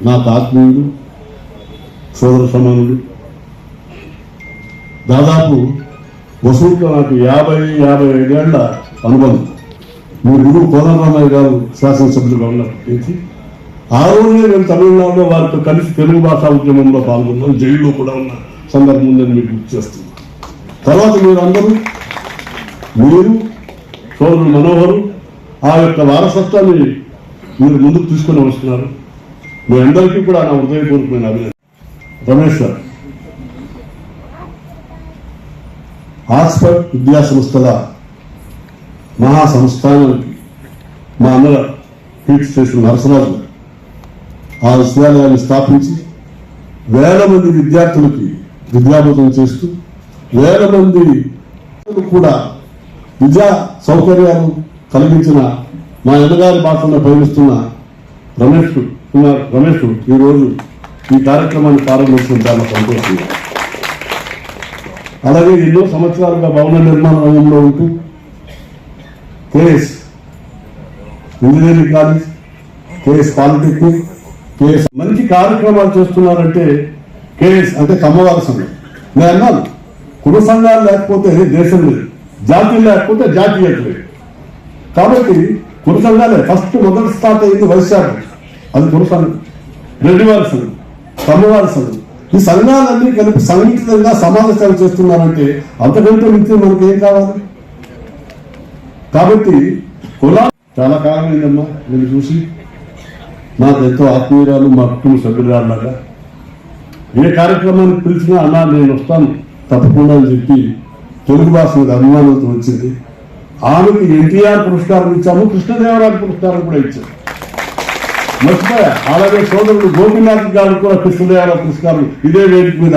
నాకు ఆత్మీయుడు, సోదర సమానుడు. దాదాపు వసూలుతో నాకు 55 ఏళ్ల అనుబంధం. మీ గురువు కోదండరామయ్య గారు శాసనసభ్యులుగా ఉన్నప్పటికీ ఆ రోజునే నేను తమిళనాడులో వారితో కలిసి తెలుగు భాషా ఉద్యమంలో పాల్గొన్నాను. జైల్లో కూడా ఉన్న సందర్భం ఉందని మీకు గుర్తు చేస్తున్నాను. తర్వాత మీరు సోదరుడు మనోహరు ఆ యొక్క వారసత్వాన్ని మీరు ముందుకు తీసుకొని వస్తున్నారు. మీ అందరికీ కూడా నా హృదయపూర్వకమైన అభినందన. రమేష్ గారు, ఆక్స్ఫర్డ్ విద్యా సంస్థల మహాసంస్థానానికి మా అన్నల కీర్తి చేసిన నరసరాజు ఆ విశ్వవిద్యాలయాన్ని స్థాపించి వేల మంది విద్యార్థులకి విద్యాబోధన చేస్తూ వేల మంది కూడా విద్యా సౌకర్యాలు కలిగించిన మా అన్నగారి భాషలో పయనిస్తున్న రమేష్ ఈరోజు ఈ కార్యక్రమాన్ని ప్రారంభించడం చాలా సంతోషంగా. అలాగే ఎన్నో సంవత్సరాలుగా భవన నిర్మాణ రంగంలో ఉంటూ KS engineering college, KS polytechnic, KS మంచి కార్యక్రమాలు చేస్తున్నారంటే కేఎస్ అంటే కమ్మవారి సంఘం. నేను అన్నాను, కుల సంఘాలు లేకపోతే దేశం లేదు, జాతీయం లేకపోతే జాతీయత లేదు. కాబట్టి కుల సంఘాలే మొదటి స్టార్ట్ అయింది వైశాఖం, అది కుల సంఘం. రెడ్డివారి సంఘం, కమ్మవారి సంఘం, ఈ సంఘాలన్నీ కలిపి సంఘటితంగా సమాజ సేవ చేస్తున్నారంటే అంతకంటే మించి మనకి ఏం కావాలి? కాబట్టి కులా చాలా కాలమైందమ్మా నేను చూసి, నాకు ఎంతో ఆత్మీయురాలు, మా కుటుంబ సభ్యురాలాగా ఏ కార్యక్రమానికి పిలిచినా అన్నా నేను వస్తాను తప్పకుండా అని చెప్పి తెలుగు భాష మీద అభిమానంతో వచ్చింది. ఆమెకి ఎన్టీఆర్ పురస్కారం ఇచ్చాము, కృష్ణదేవరాయ పురస్కారం కూడా ఇచ్చాము. మర్చిపోయా. అలాగే సోదరుడు గోపీనాథ్ గారు కూడా కృష్ణదేవరాయ పురస్కారం ఇదే వేదిక మీద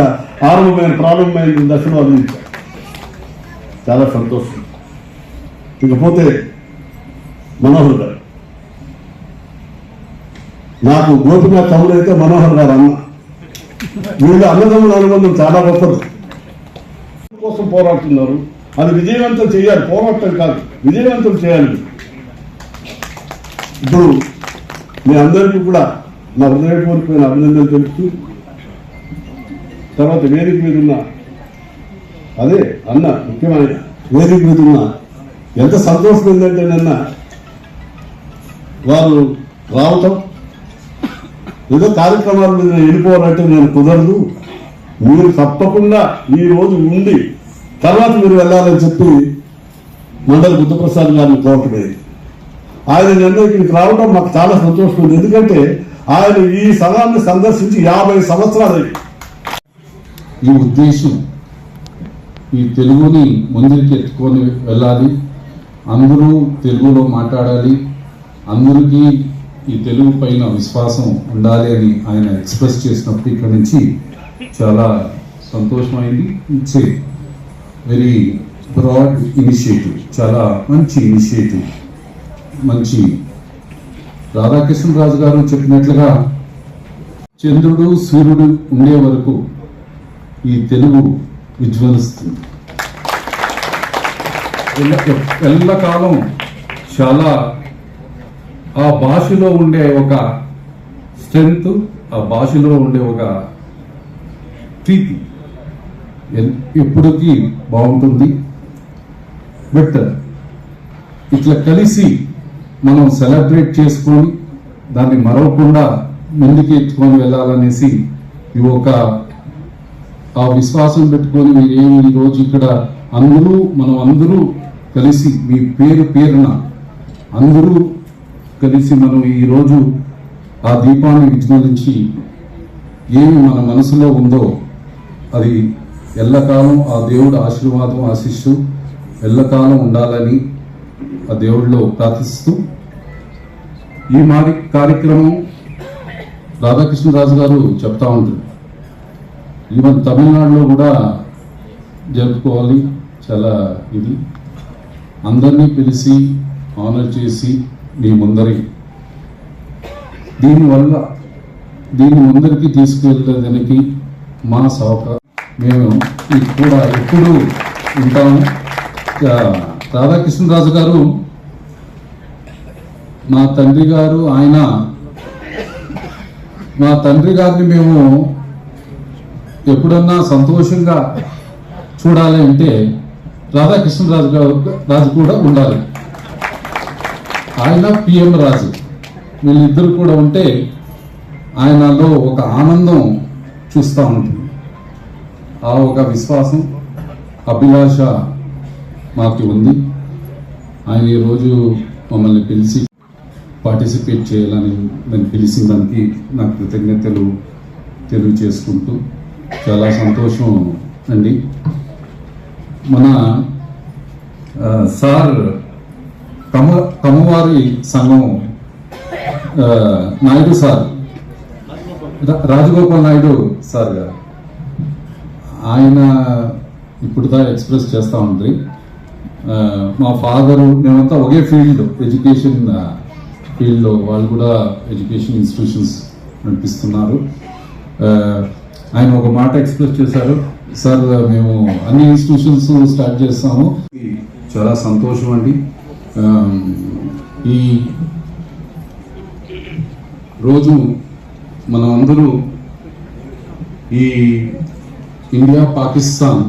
ప్రారంభమైన దశలో అందించారు. చాలా సంతోషం. ఇకపోతే మనోహర్ గారు, నాకు గోపీనాథ్ తమ్ముడు అయితే మనోహర్ గారు అన్న. వీళ్ళ అన్నదమ్ముల అనుబంధం చాలా గొప్పది. కోసం పోరాడుతున్నారు, అది విజయవంతం చేయాలి. పోరాటం కాదు, విజయవంతం చేయాలి. ఇప్పుడు మీ అందరికీ కూడా నా హృదయపూర్వకమైన అభినందనలు తెలుపుతూ, తర్వాత వేదిక మీద ఉన్న అదే అన్న ముఖ్యమైన వేదిక మీద ఉన్న ఎంత సంతోషం ఏంటంటే నిన్న వారు రావటం, ఏదో కార్యక్రమాల మీద వెళ్ళిపోవాలంటే నేను కుదరదు, మీరు తప్పకుండా ఈ రోజు ఉండి తర్వాత మీరు వెళ్ళాలని చెప్పి మండలి బుద్ధప్రసాద్ గారిని కోరటమే. ఆయన నిర్ణయకి రావడం మాకు చాలా సంతోషం ఉంది. ఎందుకంటే ఆయన ఈ స్థలాన్ని సందర్శించి 50 సంవత్సరాలు. ఈ ఉద్దేశం ఈ తెలుగుని ముందుకి ఎత్తుకొని వెళ్ళాలి, అందరూ తెలుగులో మాట్లాడాలి, అందరికీ ఈ తెలుగు పైన విశ్వాసం ఉండాలి అని ఆయన ఎక్స్ప్రెస్ చేసినప్పుడు ఇక్కడ నుంచి చాలా సంతోషమైంది. It's a very broad initiative, చాలా మంచి ఇనిషియేటివ్. మంచి రాధాకృష్ణరాజు గారు చెప్పినట్లుగా చంద్రుడు సూర్యుడు ఉండే వరకు ఈ తెలుగు విజ్వలిస్తుంది. ఎల్లకాలం చాలా ఆ భాషలో ఉండే ఒక స్ట్రెంగ్త్, ఆ భాషలో ఉండే ఒక ప్రీతి ఎప్పటికీ బాగుంటుంది. బట్ ఇట్లా కలిసి మనం సెలబ్రేట్ చేసుకొని దాన్ని మరవకుండా ముందుకు ఎత్తుకొని వెళ్ళాలనేసి ఇవి ఒక ఆ విశ్వాసం పెట్టుకొని మీరేమి ఈరోజు ఇక్కడ మనం అందరూ కలిసి మీ పేరున అందరూ కలిసి మనం ఈరోజు ఆ దీపాన్ని విజ్ఞానించి ఏమి మన మనసులో ఉందో అది ఎల్లకాలం ఆ దేవుడు ఆశీర్వాదం ఆశిస్తూ ఎల్లకాలం ఉండాలని ఆ దేవుడిలో ప్రార్థిస్తూ ఈ కార్యక్రమం రాధాకృష్ణరాజు గారు చెప్తా ఉంటారు, ఈవెన్ తమిళనాడులో కూడా జరుపుకోవాలి. చాలా ఇది అందరినీ పిలిచి ఆనర్ చేసి మీ ముందరి దీన్ని ముందరికి తీసుకెళ్ళడానికి మా సహకారం మేము కూడా ఎప్పుడు ఉంటాము. రాధాకృష్ణరాజు గారు మా తండ్రి గారు, ఆయన మా తండ్రి గారిని మేము ఎప్పుడన్నా సంతోషంగా చూడాలి అంటే రాజు కూడా ఉండాలి. ఆయన పిఎం రాజు, వీళ్ళిద్దరు కూడా ఉంటే ఆయనలో ఒక ఆనందం చూస్తూ ఉంటుంది. ఆ ఒక విశ్వాసం, అభిలాష మాకు ఉంది. ఆయన ఈరోజు మమ్మల్ని పిలిచి పార్టిసిపేట్ చేయాలని నన్ను పిలిచిన దానికి నాకు కృతజ్ఞతలు తెలియచేసుకుంటూ చాలా సంతోషం అండి. మన సార్ కమ్మవారి సంఘం నాయుడు సార్, రాజగోపాల్ నాయుడు సార్ గారు, ఆయన ఇప్పుడు దా ఎక్స్ప్రెస్ చేస్తూ ఉండ్రి. మా ఫాదరు మేమంతా ఒకే ఫీల్డ్, ఎడ్యుకేషన్ ఫీల్డ్లో, వాళ్ళు కూడా ఎడ్యుకేషన్ ఇన్స్టిట్యూషన్స్ నడిపిస్తున్నారు. ఆయన ఒక మాట ఎక్స్ప్రెస్ చేశారు, సార్ మేము అన్ని ఇన్స్టిట్యూషన్స్ స్టార్ట్ చేస్తాము. చాలా సంతోషం అండి. ఈ రోజు మనం అందరూ ఈ ఇండియా పాకిస్తాన్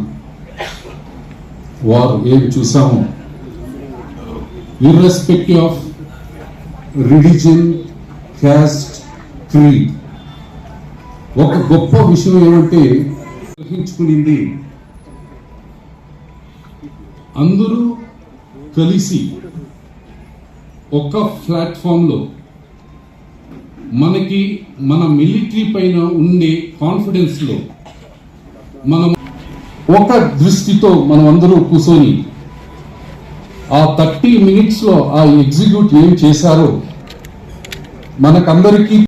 వార్ ఏం చూసాము, irrespective of religion, caste, creed, ఒక గొప్ప విషయం ఏమంటే గ్రహించుకునింది అందరూ కలిసి ఒక ప్లాట్ఫామ్లో మనకి మన మిలిటరీ పైన ఉండే కాన్ఫిడెన్స్లో మనం ఒక దృష్టితో మనం అందరూ కూర్చొని ఆ 30 minutes లో ఆ ఎగ్జిక్యూట్ ఏం చేశారో మనకందరికీ